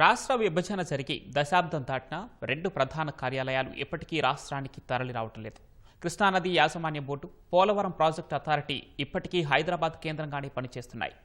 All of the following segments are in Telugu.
రాష్ట్ర విభజన జరిగి దశాబ్దం దాటినా రెండు ప్రధాన కార్యాలయాలు ఇప్పటికీ రాష్ట్రానికి తరలి రావటం లేదు. కృష్ణానది యాజమాన్య బోర్డు, పోలవరం ప్రాజెక్టు అథారిటీ ఇప్పటికీ హైదరాబాద్ కేంద్రంగానే పనిచేస్తున్నాయి.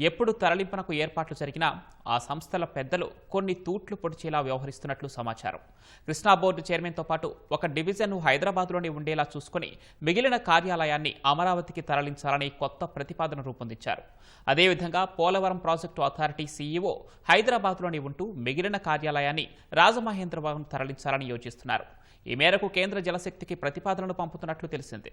ఎప్పుడు తరలింపునకు ఏర్పాట్లు జరిగినా ఆ సంస్థల పెద్దలు కొన్ని తూట్లు పొడిచేలా వ్యవహరిస్తున్నట్లు సమాచారం. కృష్ణా బోర్డు చైర్మన్తో పాటు ఒక డివిజన్ను హైదరాబాద్లోనే ఉండేలా చూసుకుని మిగిలిన కార్యాలయాన్ని అమరావతికి తరలించాలని కొత్త ప్రతిపాదన రూపొందించారు. అదేవిధంగా పోలవరం ప్రాజెక్టు అథారిటీ సీఈఓ హైదరాబాద్లోనే ఉంటూ మిగిలిన కార్యాలయాన్ని రాజమహేంద్రవరం తరలించాలని యోచిస్తున్నారు. ఈ మేరకు కేంద్ర జలశక్తికి ప్రతిపాదనలు పంపుతున్నట్లు తెలిసింది.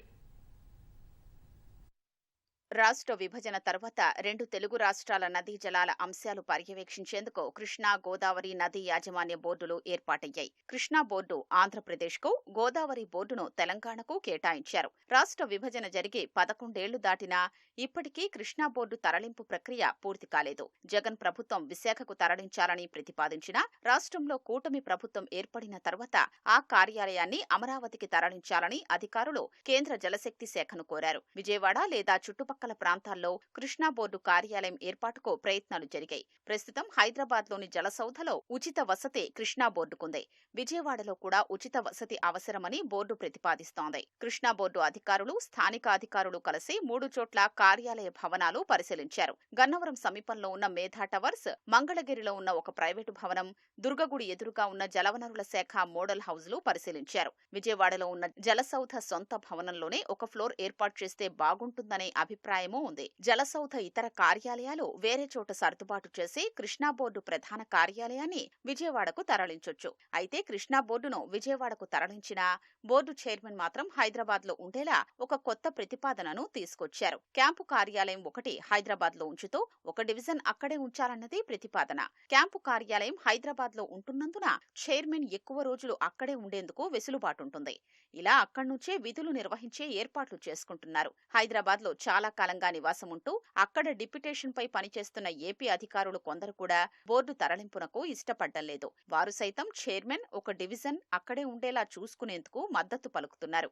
రాష్ట్ర విభజన తర్వాత రెండు తెలుగు రాష్ట్రాల నదీ జలాల అంశాలు పర్యవేక్షించేందుకు కృష్ణా గోదావరి నదీ యాజమాన్య బోర్డులు ఏర్పాటయ్యాయి. కృష్ణా బోర్డు ఆంధ్రప్రదేశ్కు, గోదావరి బోర్డును తెలంగాణకు కేటాయించారు. రాష్ట్ర విభజన జరిగి 11 ఏళ్లు దాటినా ఇప్పటికీ కృష్ణా బోర్డు తరలింపు ప్రక్రియ పూర్తి కాలేదు. జగన్ ప్రభుత్వం విశాఖకు తరలించాలని ప్రతిపాదించినా రాష్ట్రంలో కూటమి ప్రభుత్వం ఏర్పడిన తర్వాత ఆ కార్యాలయాన్ని అమరావతికి తరలించాలని అధికారులు కేంద్ర జలశక్తి శాఖను కోరారు. విజయవాడ లేదా చుట్టుపక్కల ప్రాంతాల్లో కృష్ణా బోర్డు కార్యాలయం ఏర్పాటుకు ప్రయత్నాలు జరిగాయి. ప్రస్తుతం హైదరాబాద్లోని జలసౌధలో ఉచిత వసతి కృష్ణా బోర్డుకుంది. విజయవాడలో కూడా ఉచిత వసతి అవసరమని బోర్డు ప్రతిపాదిస్తోంది. కృష్ణా బోర్డు అధికారులు, స్థానిక అధికారులు కలిసి 3 చోట్ల కార్యాలయ భవనాలు పరిశీలించారు. గన్నవరం సమీపంలో ఉన్న మేధా టవర్స్, మంగళగిరిలో ఉన్న ఒక ప్రైవేటు భవనం, దుర్గగుడి ఎదురుగా ఉన్న జలవనరుల శాఖ మోడల్ హౌజ్లు పరిశీలించారు. విజయవాడలో ఉన్న జలసౌధ సొంత భవనంలోనే ఒక ఫ్లోర్ ఏర్పాటు చేస్తే బాగుంటుందనే అభిప్రాయమూ ఉంది. జలసౌధ ఇతర కార్యాలయాలు వేరే చోట సర్దుబాటు చేసి కృష్ణా బోర్డు ప్రధాన కార్యాలయాన్ని విజయవాడకు తరలించొచ్చు. అయితే కృష్ణా బోర్డును విజయవాడకు తరలించినా బోర్డు చైర్మన్ మాత్రం హైదరాబాద్ లో ఉండేలా ఒక కొత్త ప్రతిపాదనను తీసుకొచ్చారు. క్యాంపు కార్యాలయం ఒకటి హైదరాబాద్ లో ఉంచుతూ ఒక డివిజన్ అక్కడే ఉంచాలన్నది ప్రతిపాదన. క్యాంపు కార్యాలయం హైదరాబాద్ లో ఉంటున్నందున చైర్మన్ ఎక్కువ రోజులు అక్కడే ఉండేందుకు వెసులుబాటుంటుంది. ఇలా అక్కడి నుంచే విధులు నిర్వహించే ఏర్పాట్లు చేసుకుంటున్నారు. హైదరాబాద్ లో చాలా కాలంగా నివాసముంటూ అక్కడ డిప్యుటేషన్ పై పనిచేస్తున్న ఏపీ అధికారులు కొందరు కూడా బోర్డు తరలింపునకు ఇష్టపడ్డం లేదు. వారు సైతం చైర్మన్ ఒక డివిజన్ అక్కడే ఉండేలా చూసుకునేందుకు మద్దతు పలుకుతున్నారు.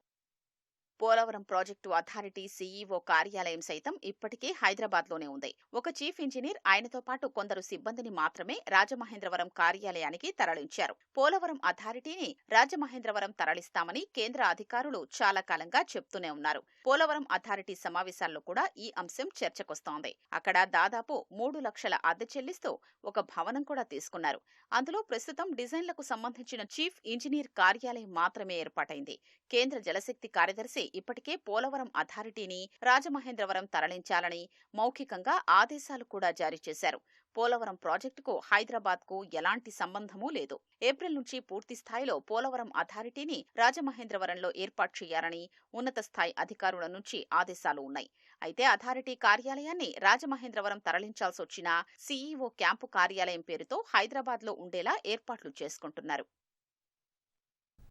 పోలవరం ప్రాజెక్టు అథారిటీ సీఈఓ కార్యాలయం సైతం ఇప్పటికే హైదరాబాద్లోనే ఉంది. ఒక చీఫ్ ఇంజనీర్, ఆయనతో పాటు కొందరు సిబ్బందిని మాత్రమే రాజమహేంద్రవరం కార్యాలయానికి తరలించారు. పోలవరం అథారిటీని రాజమహేంద్రవరం తరలిస్తామని కేంద్ర అధికారులు చాలా కాలంగా చెప్తూనే ఉన్నారు. పోలవరం అథారిటీ సమావేశాల్లో కూడా ఈ అంశం చర్చకొస్తోంది. అక్కడ దాదాపు 3 లక్షల అద్దె చెల్లిస్తూ ఒక భవనం కూడా తీసుకున్నారు. అందులో ప్రస్తుతం డిజైన్లకు సంబంధించిన చీఫ్ ఇంజనీర్ కార్యాలయం మాత్రమే ఏర్పాటైంది. కేంద్ర జలశక్తి కార్యదర్శి ఇప్పటికే పోలవరం అథారిటీని రాజమహేంద్రవరం తరలించాలని మౌఖికంగా ఆదేశాలు కూడా జారీ చేశారు. పోలవరం ప్రాజెక్టుకు హైదరాబాద్కు ఎలాంటి సంబంధమూ లేదు. ఏప్రిల్ నుంచి పూర్తి స్థాయిలో పోలవరం అథారిటీని రాజమహేంద్రవరంలో ఏర్పాటు చేయాలని ఉన్నత స్థాయి అధికారుల నుంచి ఆదేశాలు ఉన్నాయి. అయితే అథారిటీ కార్యాలయాన్ని రాజమహేంద్రవరం తరలించాల్సొచ్చినా సీఈఓ క్యాంపు కార్యాలయం పేరుతో హైదరాబాద్లో ఉండేలా ఏర్పాట్లు చేసుకుంటున్నారు.